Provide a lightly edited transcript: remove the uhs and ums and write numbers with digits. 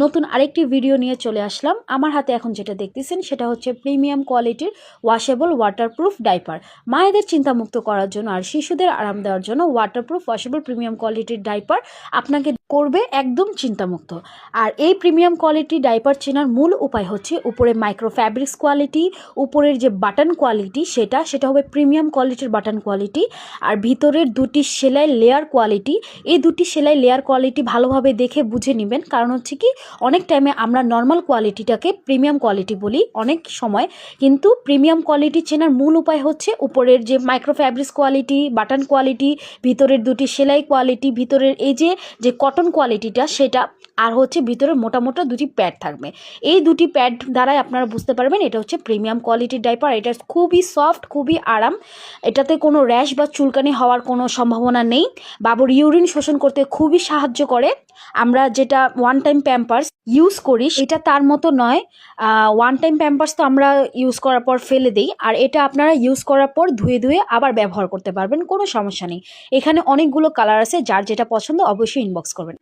নতুন আরেকটি ভিডিও নিয়ে চলে আসলাম। আমার হাতে এখন যেটা দেখতেছেন সেটা হচ্ছে প্রিমিয়াম কোয়ালিটির ওয়াশেবল ওয়াটারপ্রুফ ডাইপার। মায়েদের চিন্তামুক্ত করার জন্য আর শিশুদের আরাম দেওয়ার জন্য ওয়াটারপ্রুফ ওয়াশেবল প্রিমিয়াম কোয়ালিটির ডাইপার আপনাকে করবে একদম চিন্তামুক্ত। আর এই প্রিমিয়াম কোয়ালিটি ডাইপার চেনার মূল উপায় হচ্ছে উপরে মাইক্রো ফ্যাব্রিক্স কোয়ালিটি, উপরের যে বাটন কোয়ালিটি সেটা হবে প্রিমিয়াম কোয়ালিটির বাটন কোয়ালিটি, আর ভিতরের দুটি সেলাই লেয়ার কোয়ালিটি। এই দুটি সেলাই লেয়ার কোয়ালিটি ভালোভাবে দেখে বুঝে নেবেন, কারণ হচ্ছে কি অনেক টাইমে আমরা নর্মাল কোয়ালিটিটাকে প্রিমিয়াম কোয়ালিটি বলি অনেক সময়, কিন্তু প্রিমিয়াম কোয়ালিটি চেনার মূল উপায় হচ্ছে উপরের যে micro fabrics quality, button quality, ভিতরের দুটি সেলাই কোয়ালিটি, ভিতরের এই যে কটন কোয়ালিটিটা সেটা, আর হচ্ছে ভিতরে মোটা মোটা দুটি প্যাড থাকবে। এই দুটি প্যাড দ্বারাই আপনারা বুঝতে পারবেন এটা হচ্ছে প্রিমিয়াম কোয়ালিটির ডাইপার। এটা খুবই সফট, খুবই আরাম, এটাতে কোনো র্যাশ বা চুলকানি হওয়ার কোনো সম্ভাবনা নেই। বাবুর ইউরিন শোষণ করতে খুবই সাহায্য করে। আমরা যেটা ওয়ান টাইম প্যাম্পার্স ইউজ করি এটা তার মতো নয়। ওয়ান টাইম প্যাম্পার্স তো আমরা ইউজ করার পর ফেলে দিই, আর এটা আপনারা ইউজ করার পর ধুয়ে ধুয়ে আবার ব্যবহার করতে পারবেন, কোনো সমস্যা নেই। এখানে অনেকগুলো কালার আছে, যার যেটা পছন্দ অবশ্যই ইনবক্স করবেন।